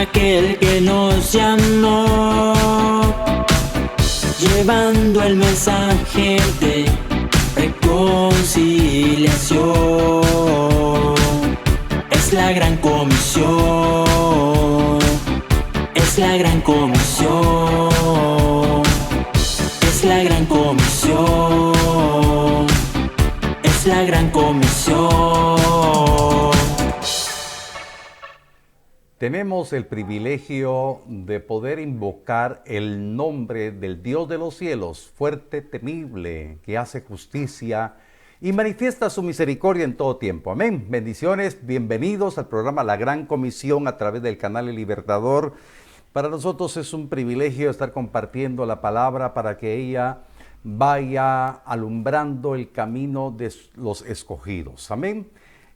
aquel que nos llamó, llevando el mensaje de reconciliación. Es la gran comisión, es la gran comisión, es la gran comisión, es la gran comisión. Tenemos el privilegio de poder invocar el nombre del Dios de los cielos, fuerte, temible, que hace justicia y manifiesta su misericordia en todo tiempo. Amén. Bendiciones, bienvenidos al programa La Gran Comisión a través del canal El Libertador. Para nosotros es un privilegio estar compartiendo la palabra para que ella vaya alumbrando el camino de los escogidos. Amén.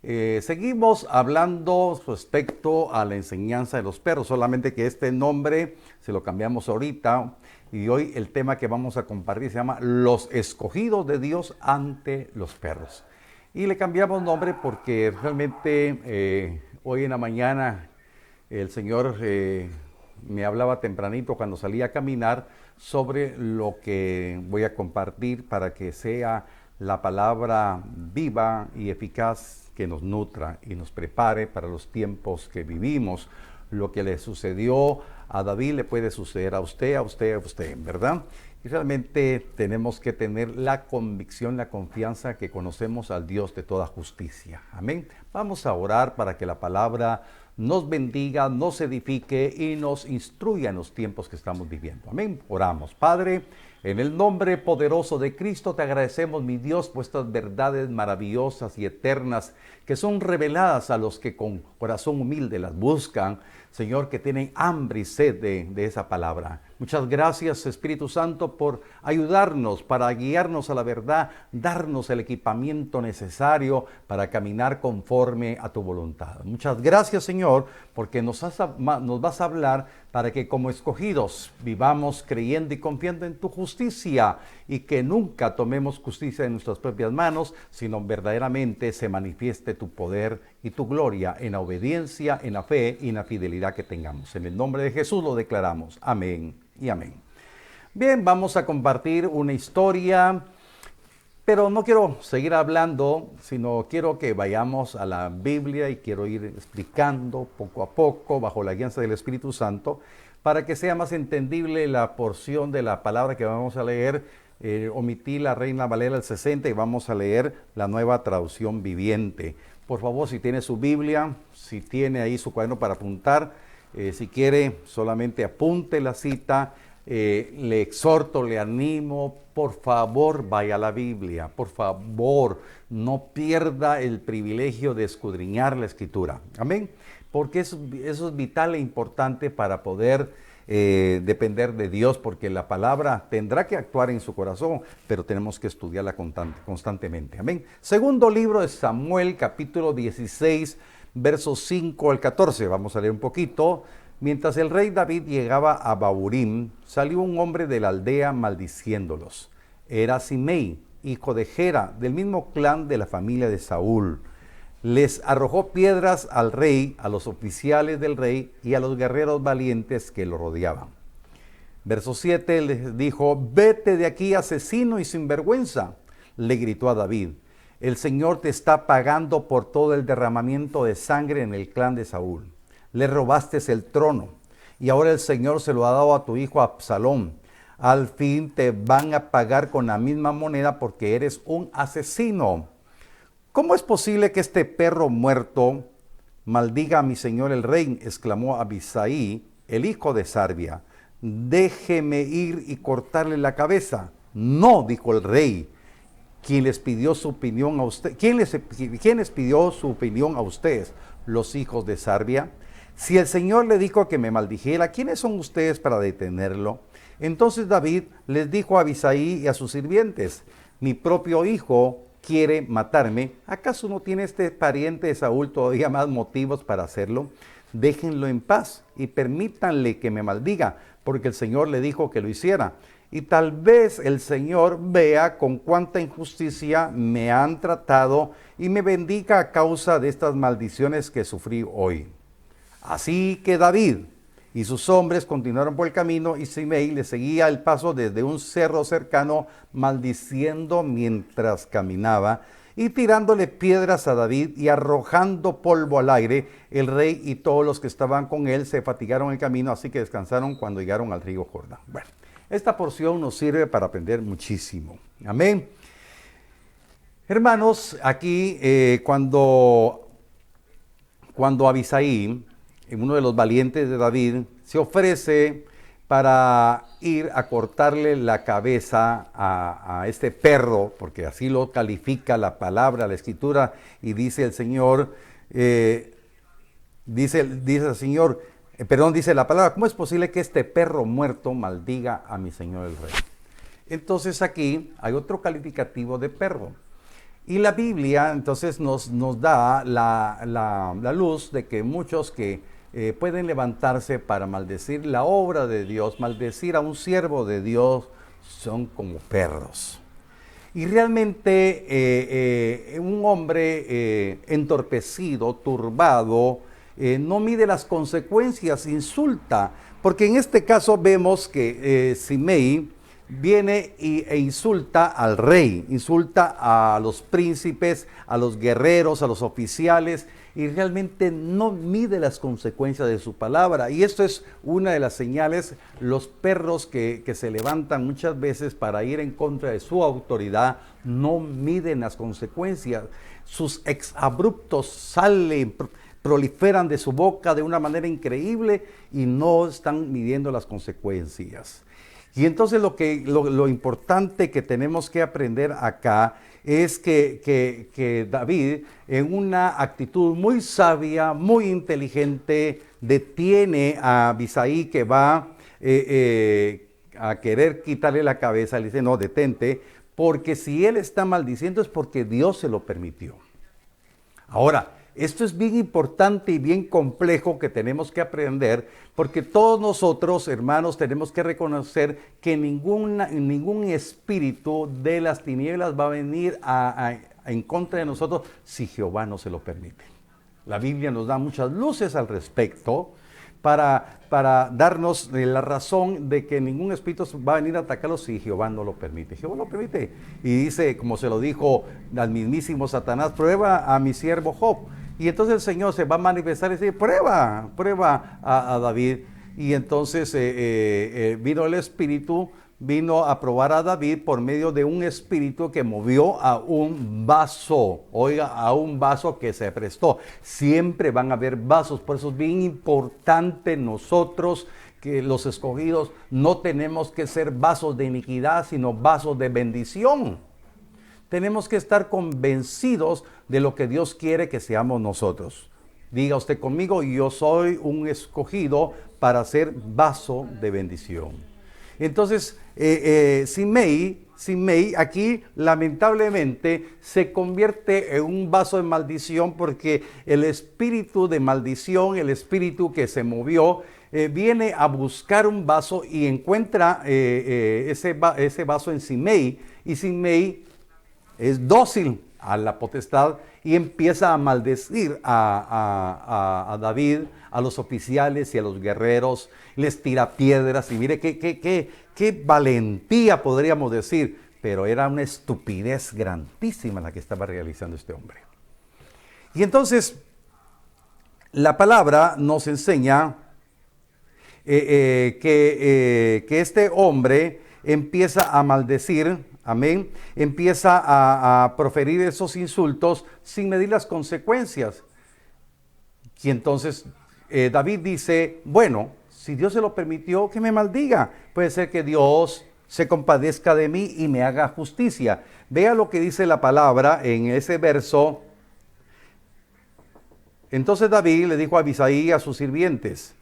Seguimos hablando respecto a la enseñanza de los perros, solamente que este nombre se lo cambiamos ahorita y hoy el tema que vamos a compartir se llama Los escogidos de Dios ante los perros. Y le cambiamos nombre porque realmente hoy en la mañana el Señor me hablaba tempranito cuando salí a caminar sobre lo que voy a compartir para que sea la palabra viva y eficaz que nos nutra y nos prepare para los tiempos que vivimos. Lo que le sucedió a David le puede suceder a usted, ¿verdad? Y realmente tenemos que tener la convicción, la confianza que conocemos al Dios de toda justicia. Amén. Vamos a orar para que la palabra nos bendiga, nos edifique y nos instruya en los tiempos que estamos viviendo. Amén. Oramos. Padre, en el nombre poderoso de Cristo te agradecemos, mi Dios, por estas verdades maravillosas y eternas que son reveladas a los que con corazón humilde las buscan, Señor, que tienen hambre y sed de esa palabra. Muchas gracias, Espíritu Santo, por ayudarnos, para guiarnos a la verdad, darnos el equipamiento necesario para caminar conforme a tu voluntad. Muchas gracias, Señor, porque nos vas a hablar para que como escogidos vivamos creyendo y confiando en tu justicia y que nunca tomemos justicia en nuestras propias manos, sino verdaderamente se manifieste tu poder y tu gloria en la obediencia, en la fe y en la fidelidad que tengamos. En el nombre de Jesús lo declaramos. Amén y amén. Bien, vamos a compartir una historia, pero no quiero seguir hablando, sino quiero que vayamos a la Biblia y quiero ir explicando poco a poco, bajo la guianza del Espíritu Santo, para que sea más entendible la porción de la palabra que vamos a leer. Omití la Reina Valera del 60 y vamos a leer la Nueva Traducción Viviente. Por favor, si tiene su Biblia, si tiene ahí su cuaderno para apuntar, si quiere solamente apunte la cita, le exhorto, le animo, por favor vaya a la Biblia, por favor no pierda el privilegio de escudriñar la Escritura, amén, porque eso es vital e importante para poder depender de Dios, porque la palabra tendrá que actuar en su corazón, pero tenemos que estudiarla constantemente, amén. Segundo libro de Samuel, capítulo 16, versos 5 al 14, vamos a leer un poquito. Mientras el rey David llegaba a Bahurim, salió un hombre de la aldea maldiciéndolos. Era Simei, hijo de Gera, del mismo clan de la familia de Saúl. Les arrojó piedras al rey, a los oficiales del rey y a los guerreros valientes que lo rodeaban. Verso 7 les dijo: «Vete de aquí, asesino y sinvergüenza», le gritó a David. «El Señor te está pagando por todo el derramamiento de sangre en el clan de Saúl. Le robaste el trono y ahora el Señor se lo ha dado a tu hijo Absalón. Al fin te van a pagar con la misma moneda porque eres un asesino. ¿Cómo es posible que este perro muerto maldiga a mi señor el rey?», exclamó Abisai, el hijo de Sarbia. «Déjeme ir y cortarle la cabeza». «No», dijo el rey. ¿Quién les pidió su opinión a usted? ¿Quién les pidió su opinión a ustedes, los hijos de Sarbia? Si el Señor le dijo que me maldijera, ¿quiénes son ustedes para detenerlo? Entonces David les dijo a Abisai y a sus sirvientes: «Mi propio hijo quiere matarme. ¿Acaso no tiene este pariente de Saúl todavía más motivos para hacerlo? Déjenlo en paz y permítanle que me maldiga, porque el Señor le dijo que lo hiciera. Y tal vez el Señor vea con cuánta injusticia me han tratado y me bendiga a causa de estas maldiciones que sufrí hoy». Así que David Y sus hombres continuaron por el camino y Simei le seguía el paso desde un cerro cercano, maldiciendo mientras caminaba y tirándole piedras a David y arrojando polvo al aire. El rey y todos los que estaban con él se fatigaron en el camino, así que descansaron cuando llegaron al río Jordán. Bueno, esta porción nos sirve para aprender muchísimo. Amén. Hermanos, aquí cuando Abisai, uno de los valientes de David, se ofrece para ir a cortarle la cabeza a este perro, porque así lo califica la palabra, la escritura, y dice el Señor, dice el Señor, dice la palabra, ¿cómo es posible que este perro muerto maldiga a mi Señor el Rey? Entonces aquí hay otro calificativo de perro. Y la Biblia entonces nos da la luz de que muchos que pueden levantarse para maldecir la obra de Dios, maldecir a un siervo de Dios, son como perros. Y realmente un hombre entorpecido, turbado, no mide las consecuencias, insulta. Porque en este caso vemos que Simei viene e insulta al rey, insulta a los príncipes, a los guerreros, a los oficiales, y realmente no mide las consecuencias de su palabra. Y esto es una de las señales, los perros que se levantan muchas veces para ir en contra de su autoridad, no miden las consecuencias. Sus exabruptos salen, proliferan de su boca de una manera increíble y no están midiendo las consecuencias. Y entonces lo importante que tenemos que aprender acá es que David, en una actitud muy sabia, muy inteligente, detiene a Abisai que va a querer quitarle la cabeza. Le dice, no, detente, porque si él está maldiciendo es porque Dios se lo permitió. Ahora, esto es bien importante y bien complejo que tenemos que aprender, porque todos nosotros, hermanos, tenemos que reconocer que ningún espíritu de las tinieblas va a venir en contra de nosotros si Jehová no se lo permite. La Biblia nos da muchas luces al respecto para darnos la razón de que ningún espíritu va a venir a atacarlos si Jehová no lo permite. Jehová lo permite. Y dice, como se lo dijo al mismísimo Satanás, prueba a mi siervo Job. Y entonces el Señor se va a manifestar y dice, prueba a David. Y entonces vino el Espíritu, vino a probar a David por medio de un espíritu que movió a un vaso. Oiga, a un vaso que se prestó. Siempre van a haber vasos, por eso es bien importante nosotros, que los escogidos, no tenemos que ser vasos de iniquidad, sino vasos de bendición. Tenemos que estar convencidos de lo que Dios quiere que seamos nosotros. Diga usted conmigo, yo soy un escogido para ser vaso de bendición. Entonces, Simei aquí lamentablemente se convierte en un vaso de maldición, porque el espíritu de maldición, el espíritu que se movió, viene a buscar un vaso y encuentra ese vaso en Simei, y Simei es dócil a la potestad y empieza a maldecir a David, a los oficiales y a los guerreros, les tira piedras y mire qué valentía podríamos decir, pero era una estupidez grandísima la que estaba realizando este hombre. Y entonces la palabra nos enseña que este hombre empieza a maldecir. Amén. Empieza a proferir esos insultos sin medir las consecuencias. Y entonces David dice, bueno, si Dios se lo permitió, que me maldiga. Puede ser que Dios se compadezca de mí y me haga justicia. Vea lo que dice la palabra en ese verso. Entonces David le dijo a Abisai, a sus sirvientes,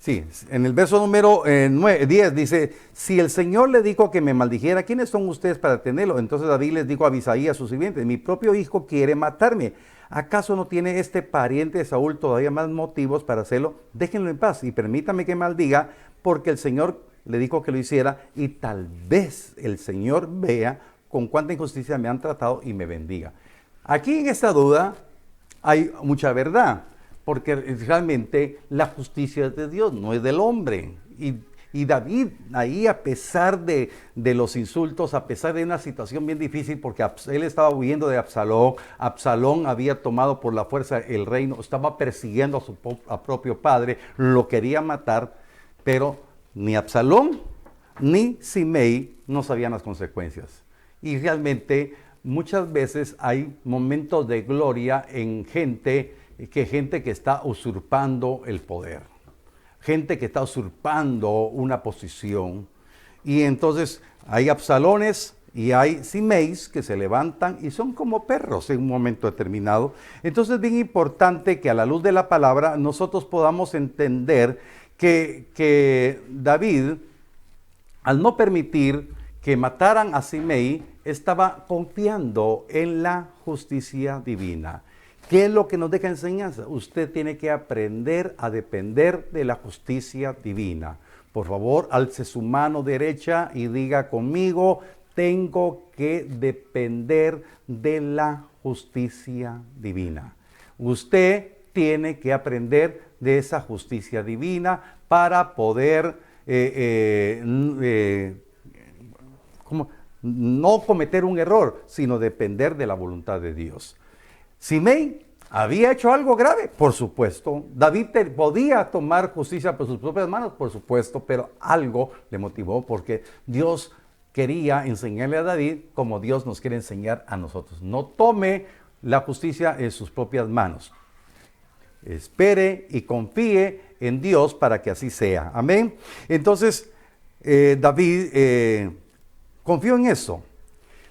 Sí, en el verso número 10 dice, si el Señor le dijo que me maldijera, ¿quiénes son ustedes para tenerlo? Entonces David les dijo a Abisai, a sus sirvientes, mi propio hijo quiere matarme. ¿Acaso no tiene este pariente de Saúl todavía más motivos para hacerlo? Déjenlo en paz y permítame que maldiga, porque el Señor le dijo que lo hiciera, y tal vez el Señor vea con cuánta injusticia me han tratado y me bendiga. Aquí en esta duda hay mucha verdad, porque realmente la justicia es de Dios, no es del hombre. Y David, ahí a pesar de los insultos, a pesar de una situación bien difícil, porque él estaba huyendo de Absalón, Absalón había tomado por la fuerza el reino, estaba persiguiendo a su propio padre, lo quería matar, pero ni Absalón ni Simei no sabían las consecuencias. Y realmente muchas veces hay momentos de gloria en gente que está usurpando el poder. Gente que está usurpando una posición. Y entonces hay Absalones y hay Simeis que se levantan y son como perros en un momento determinado. Entonces es bien importante que a la luz de la palabra nosotros podamos entender que David, al no permitir que mataran a Simei, estaba confiando en la justicia divina. ¿Qué es lo que nos deja enseñanza? Usted tiene que aprender a depender de la justicia divina. Por favor, alce su mano derecha y diga conmigo, tengo que depender de la justicia divina. Usted tiene que aprender de esa justicia divina para poder no cometer un error, sino depender de la voluntad de Dios. Simei había hecho algo grave, por supuesto. David podía tomar justicia por sus propias manos, por supuesto, pero algo le motivó porque Dios quería enseñarle a David como Dios nos quiere enseñar a nosotros. No tome la justicia en sus propias manos. Espere y confíe en Dios para que así sea. Amén. Entonces, David confió en eso.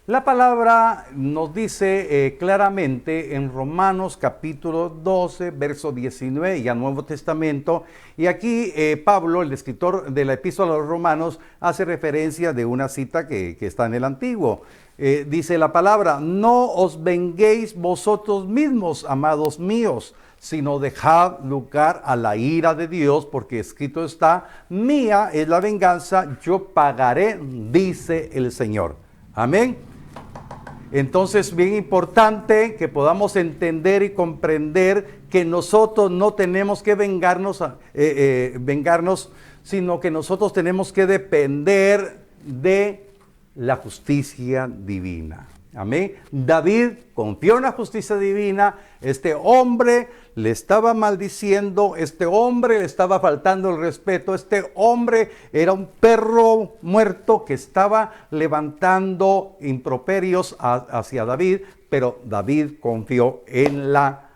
La palabra nos dice claramente en Romanos capítulo 12, verso 19, ya Nuevo Testamento, y aquí Pablo, el escritor de la epístola a los Romanos, hace referencia de una cita que está en el Antiguo. Dice la palabra, no os venguéis vosotros mismos, amados míos, sino dejad lugar a la ira de Dios, porque escrito está, mía es la venganza, yo pagaré, dice el Señor. Amén. Entonces, bien importante que podamos entender y comprender que nosotros no tenemos que vengarnos, sino que nosotros tenemos que depender de la justicia divina. Amén. David confió en la justicia divina. Este hombre le estaba maldiciendo, este hombre le estaba faltando el respeto, este hombre era un perro muerto que estaba levantando improperios hacia David, pero David confió en la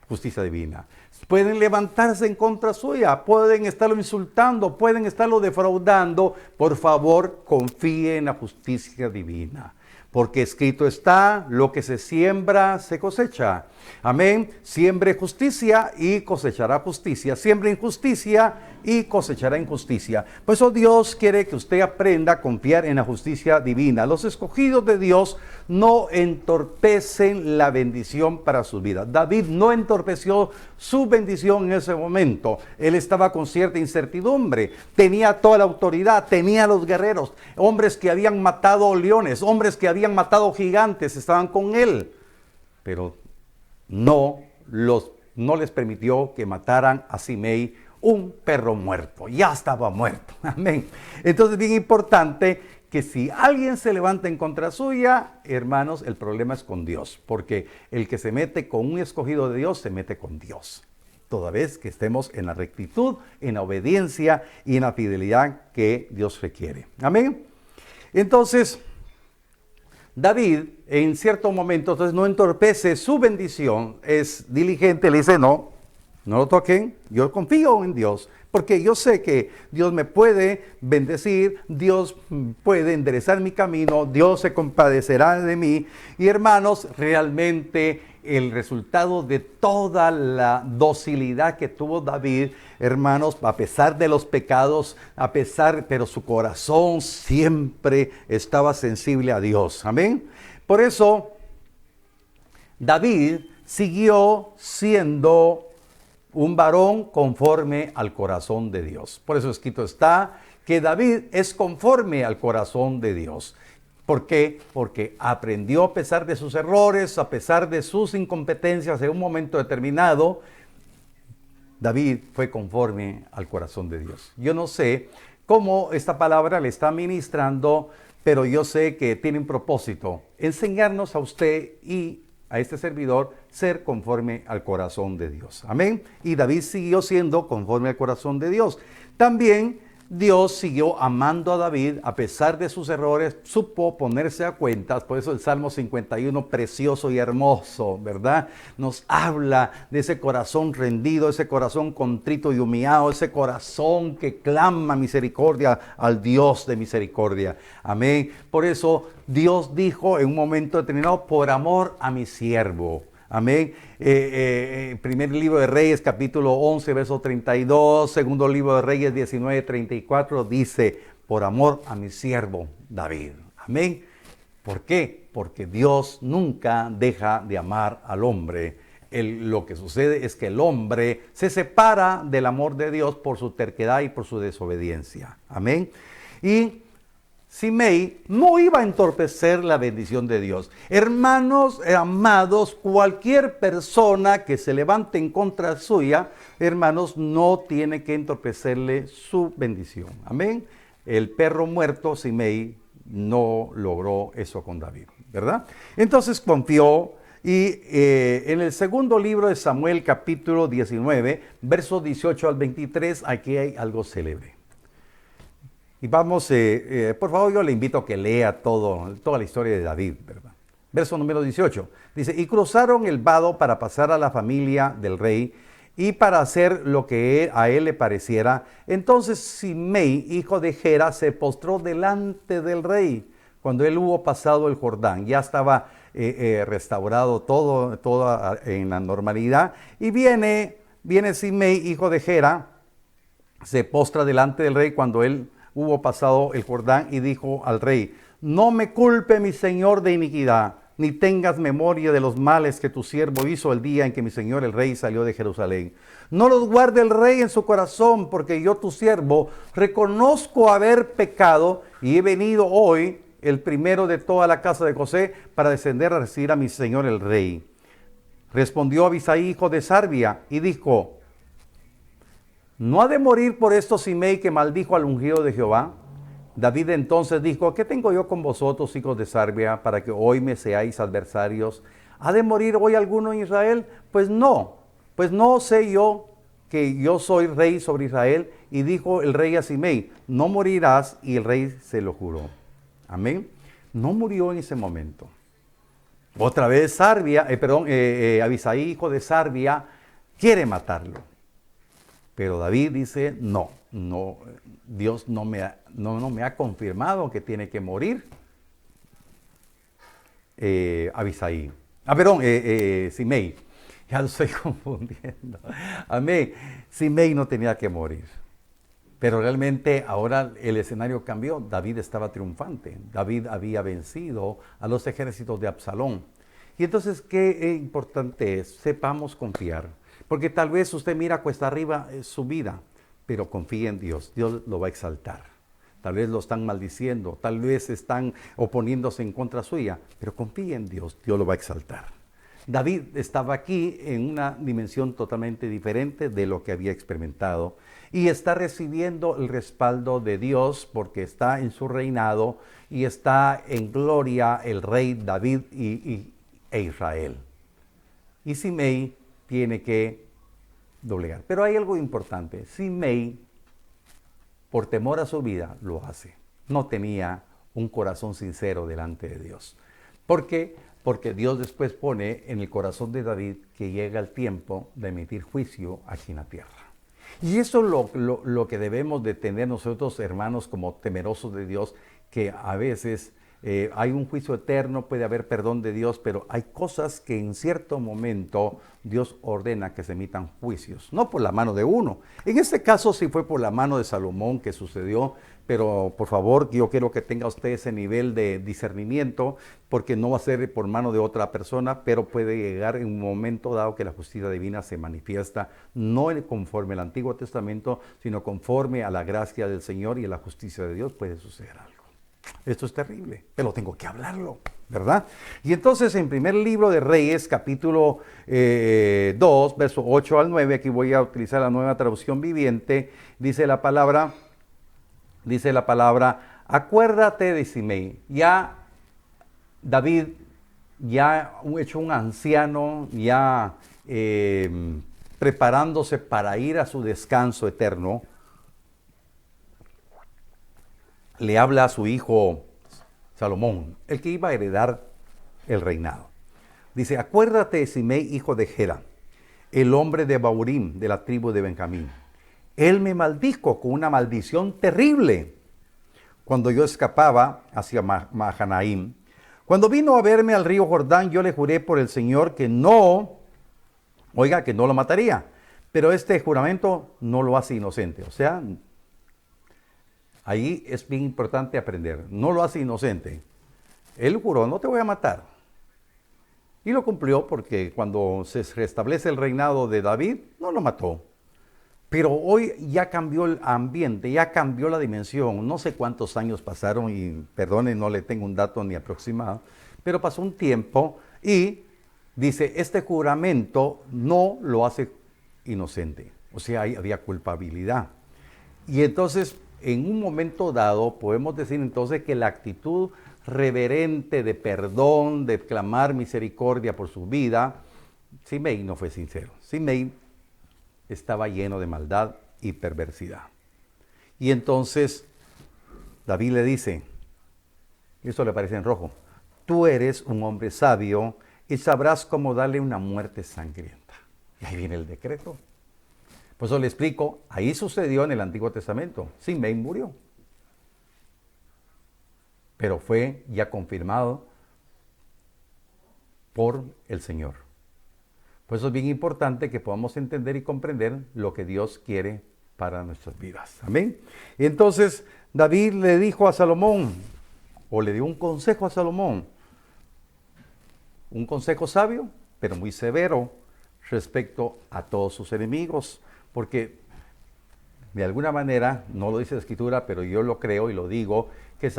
justicia divina. Pueden levantarse en contra suya, pueden estarlo insultando, pueden estarlo defraudando. Por favor, confíe en la justicia divina. Porque escrito está, lo que se siembra, se cosecha. Amén. Siembre justicia y cosechará justicia. Siembre injusticia y cosechará injusticia. Por eso Dios quiere que usted aprenda a confiar en la justicia divina. Los escogidos de Dios no entorpecen la bendición para sus vidas. David no entorpeció su bendición en ese momento. Él estaba con cierta incertidumbre. Tenía toda la autoridad, tenía los guerreros, hombres que habían matado leones, hombres que habían matado gigantes, estaban con él. Pero no les permitió que mataran a Simei, un perro muerto. Ya estaba muerto. Amén. Entonces, bien importante que si alguien se levanta en contra suya, hermanos, el problema es con Dios. Porque el que se mete con un escogido de Dios, se mete con Dios. Toda vez que estemos en la rectitud, en la obediencia y en la fidelidad que Dios requiere. Amén. Entonces, David, en cierto momento, entonces no entorpece su bendición, es diligente, le dice, no lo toquen, yo confío en Dios, porque yo sé que Dios me puede bendecir, Dios puede enderezar mi camino, Dios se compadecerá de mí. Y hermanos, realmente el resultado de toda la docilidad que tuvo David, hermanos, a pesar de los pecados, pero su corazón siempre estaba sensible a Dios. Amén. Por eso, David siguió siendo un varón conforme al corazón de Dios. Por eso escrito está que David es conforme al corazón de Dios. ¿Por qué? Porque aprendió a pesar de sus errores, a pesar de sus incompetencias en un momento determinado. David fue conforme al corazón de Dios. Yo no sé cómo esta palabra le está ministrando, pero yo sé que tiene un propósito: enseñarnos a usted y a este servidor ser conforme al corazón de Dios. Amén. Y David siguió siendo conforme al corazón de Dios. También Dios siguió amando a David a pesar de sus errores, supo ponerse a cuentas. Por eso el Salmo 51, precioso y hermoso, ¿verdad? Nos habla de ese corazón rendido, ese corazón contrito y humillado, ese corazón que clama misericordia al Dios de misericordia. Amén. Por eso Dios dijo en un momento determinado: por amor a mi siervo. Amén. Primer libro de Reyes, capítulo 11, verso 32. Segundo libro de Reyes, 19, 34. Dice: por amor a mi siervo David. Amén. ¿Por qué? Porque Dios nunca deja de amar al hombre. Lo que sucede es que el hombre se separa del amor de Dios por su terquedad y por su desobediencia. Amén. Y Simei no iba a entorpecer la bendición de Dios. Hermanos amados, cualquier persona que se levante en contra suya, hermanos, no tiene que entorpecerle su bendición. Amén. El perro muerto, Simei, no logró eso con David, ¿verdad? Entonces confió. Y en el segundo libro de Samuel, capítulo 19, versos 18 al 23, aquí hay algo célebre. Y vamos, por favor, yo le invito a que lea toda la historia de David, ¿verdad? Verso número 18. Dice: y cruzaron el vado para pasar a la familia del rey y para hacer lo que a él le pareciera. Entonces Simei, hijo de Gera, se postró delante del rey cuando él hubo pasado el Jordán. Ya estaba restaurado todo en la normalidad. Y viene Simei, hijo de Gera, se postra delante del rey cuando él hubo pasado el Jordán, y dijo al rey: no me culpe mi señor de iniquidad, ni tengas memoria de los males que tu siervo hizo el día en que mi señor el rey salió de Jerusalén. No los guarde el rey en su corazón, porque yo, tu siervo, reconozco haber pecado, y he venido hoy, el primero de toda la casa de José, para descender a recibir a mi señor el rey. Respondió Abisai, hijo de Sarbia, y dijo: ¿no ha de morir por esto Simei, que maldijo al ungido de Jehová? David entonces dijo: ¿qué tengo yo con vosotros, hijos de Sarbia, para que hoy me seáis adversarios? ¿Ha de morir hoy alguno en Israel? Pues no sé yo que yo soy rey sobre Israel. Y dijo el rey a Simei: no morirás. Y el rey se lo juró. Amén. No murió en ese momento. Otra vez Abisai, hijo de Sarbia, quiere matarlo. Pero David dice: no, Dios no me ha confirmado que tiene que morir Simei. Ya lo estoy confundiendo. Amén. Simei no tenía que morir. Pero realmente ahora el escenario cambió. David estaba triunfante. David había vencido a los ejércitos de Absalón. Y entonces, qué importante es: sepamos confiar. Porque tal vez usted mira cuesta arriba su vida, pero confíe en Dios. Dios lo va a exaltar. Tal vez lo están maldiciendo, tal vez están oponiéndose en contra suya, pero confíe en Dios. Dios lo va a exaltar. David estaba aquí en una dimensión totalmente diferente de lo que había experimentado, y está recibiendo el respaldo de Dios porque está en su reinado y está en gloria el rey David e Israel. Y Simei tiene que doblegar. Pero hay algo importante: Simei, por temor a su vida, lo hace. No tenía un corazón sincero delante de Dios. ¿Por qué? Porque Dios después pone en el corazón de David que llega el tiempo de emitir juicio aquí en la tierra. Y eso es lo que debemos de tener nosotros, hermanos, como temerosos de Dios, que a veces hay un juicio eterno, puede haber perdón de Dios, pero hay cosas que en cierto momento Dios ordena que se emitan juicios, no por la mano de uno. En este caso sí fue por la mano de Salomón que sucedió, pero por favor, yo quiero que tenga usted ese nivel de discernimiento, porque no va a ser por mano de otra persona, pero puede llegar en un momento dado que la justicia divina se manifiesta, no conforme al Antiguo Testamento, sino conforme a la gracia del Señor y a la justicia de Dios puede suceder algo. esto es terrible, pero tengo que hablarlo, ¿verdad? Y entonces en primer libro de Reyes, capítulo 2, verso 8 al 9, aquí voy a utilizar la nueva traducción viviente, dice la palabra, acuérdate de Simei. Ya David, ya hecho un anciano, ya preparándose para ir a su descanso eterno, le habla a su hijo Salomón, el que iba a heredar el reinado. Dice, acuérdate de Simei, hijo de Gera, el hombre de Baurim, de la tribu de Benjamín. Él me maldijo con una maldición terrible cuando yo escapaba hacia Mahanaim. Cuando vino a verme al río Jordán, yo le juré por el Señor que no lo mataría. Pero este juramento no lo hace inocente. O sea, ahí es bien importante aprender. No lo hace inocente. Él juró, no te voy a matar. Y lo cumplió porque cuando se restablece el reinado de David, no lo mató. Pero hoy ya cambió el ambiente, ya cambió la dimensión. No sé cuántos años pasaron y, perdone, no le tengo un dato ni aproximado, pero pasó un tiempo y dice, este juramento no lo hace inocente. O sea, había culpabilidad. Y entonces, en un momento dado, podemos decir entonces que la actitud reverente de perdón, de clamar misericordia por su vida, Simei no fue sincero. Simei estaba lleno de maldad y perversidad. Y entonces David le dice, esto le aparece en rojo, tú eres un hombre sabio y sabrás cómo darle una muerte sangrienta. Y ahí viene el decreto. Por eso le explico, ahí sucedió en el Antiguo Testamento. Simei murió. Pero fue ya confirmado por el Señor. Por eso es bien importante que podamos entender y comprender lo que Dios quiere para nuestras vidas. Amén. Y entonces David le dijo a Salomón, o le dio un consejo a Salomón, un consejo sabio, pero muy severo respecto a todos sus enemigos, porque de alguna manera, no lo dice la Escritura, pero yo lo creo y lo digo, que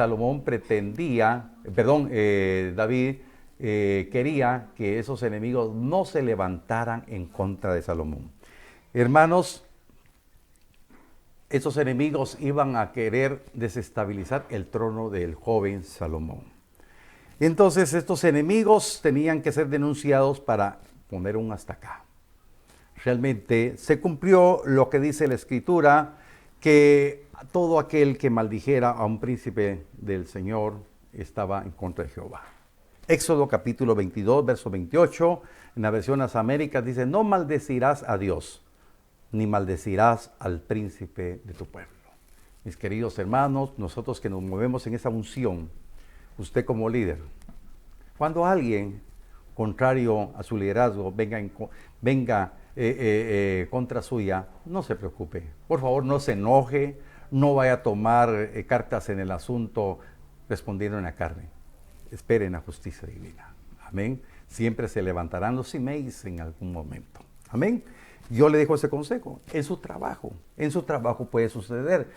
David quería que esos enemigos no se levantaran en contra de Salomón. Hermanos, esos enemigos iban a querer desestabilizar el trono del joven Salomón. Entonces estos enemigos tenían que ser denunciados para poner un hasta acá. Realmente se cumplió lo que dice la Escritura, que todo aquel que maldijera a un príncipe del Señor estaba en contra de Jehová. Éxodo capítulo 22, verso 28, en la versión Las Américas dice, no maldecirás a Dios, ni maldecirás al príncipe de tu pueblo. Mis queridos hermanos, nosotros que nos movemos en esa unción, usted como líder, cuando alguien contrario a su liderazgo venga contra suya, no se preocupe. Por favor, no se enoje, no vaya a tomar cartas en el asunto respondiendo en la carne. Esperen la justicia divina. Amén. Siempre se levantarán los Simeis en algún momento. Amén. Yo le dejo ese consejo. En su trabajo puede suceder.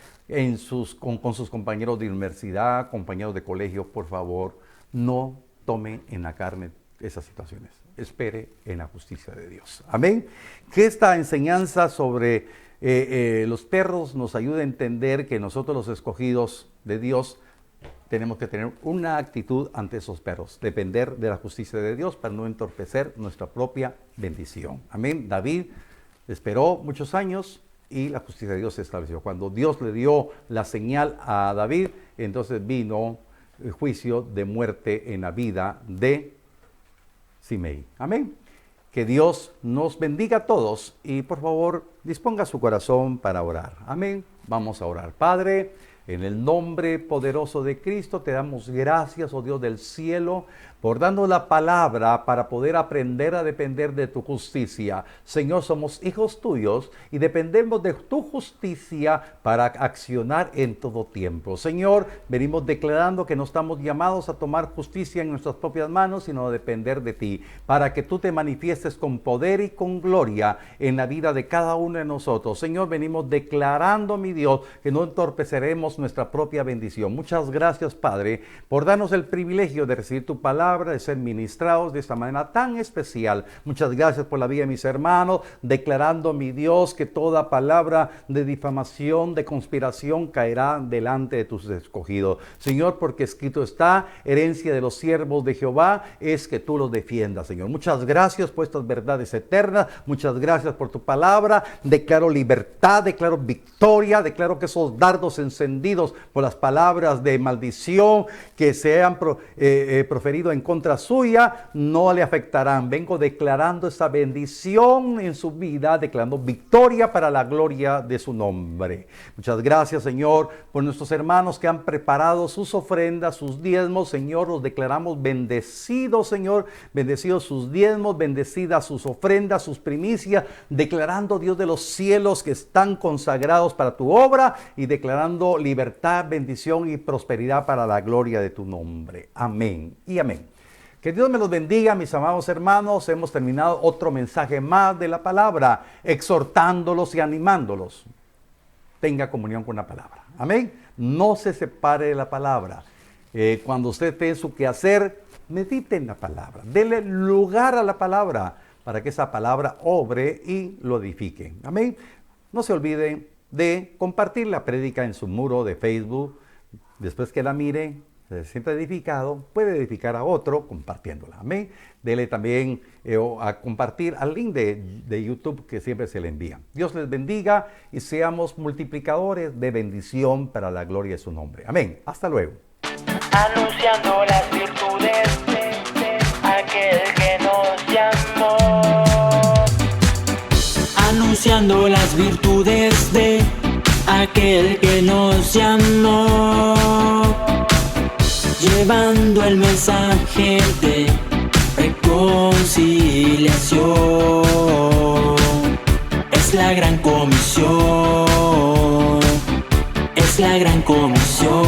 Con sus compañeros de universidad, compañeros de colegio, por favor, no tome en la carne esas situaciones. Espere en la justicia de Dios. Amén. Que esta enseñanza sobre los perros nos ayude a entender que nosotros los escogidos de Dios tenemos que tener una actitud ante esos perros, depender de la justicia de Dios para no entorpecer nuestra propia bendición. Amén. David esperó muchos años y la justicia de Dios se estableció. Cuando Dios le dio la señal a David, entonces vino el juicio de muerte en la vida de Simei. Amén. Que Dios nos bendiga a todos y por favor disponga su corazón para orar. Amén. Vamos a orar. Padre, en el nombre poderoso de Cristo te damos gracias, oh Dios del cielo, por darnos la palabra para poder aprender a depender de tu justicia. Señor, somos hijos tuyos y dependemos de tu justicia para accionar en todo tiempo. Señor, venimos declarando que no estamos llamados a tomar justicia en nuestras propias manos, sino a depender de ti, para que tú te manifiestes con poder y con gloria en la vida de cada uno de nosotros. Señor, venimos declarando, mi Dios, que no entorpeceremos somos nuestra propia bendición. Muchas gracias, Padre, por darnos el privilegio de recibir tu palabra, de ser ministrados de esta manera tan especial. Muchas gracias por la vida de mis hermanos, declarando, mi Dios, que toda palabra de difamación, de conspiración caerá delante de tus escogidos. Señor, porque escrito está, herencia de los siervos de Jehová es que tú los defiendas, Señor. Muchas gracias por estas verdades eternas. Muchas gracias por tu palabra. Declaro libertad, declaro victoria, declaro que esos dardos encendidos por las palabras de maldición que se han proferido en contra suya no le afectarán. Vengo declarando esa bendición en su vida, declarando victoria para la gloria de su nombre. Muchas gracias, Señor, por nuestros hermanos que han preparado sus ofrendas, sus diezmos. Señor, los declaramos bendecidos, Señor, bendecidos sus diezmos, bendecidas sus ofrendas, sus primicias, declarando, Dios de los cielos, que están consagrados para tu obra y declarando libertad, bendición y prosperidad para la gloria de tu nombre. Amén y amén. Que Dios me los bendiga, mis amados hermanos. Hemos terminado otro mensaje más de la palabra, exhortándolos y animándolos. Tenga comunión con la palabra. Amén. No se separe de la palabra. Cuando usted esté en su quehacer, medite en la palabra. Dele lugar a la palabra para que esa palabra obre y lo edifique. Amén. No se olvide de compartir la prédica en su muro de Facebook. Después que la mire, se sienta edificado, puede edificar a otro compartiéndola. Amén. Dele también a compartir al link de YouTube que siempre se le envía. Dios les bendiga y seamos multiplicadores de bendición para la gloria de su nombre. Amén. Hasta luego. Anunciando las virtudes de aquel que nos llamó. Anunciando las virtudes de aquel que nos llamó. Llevando el mensaje de reconciliación. Es la gran comisión. Es la gran comisión.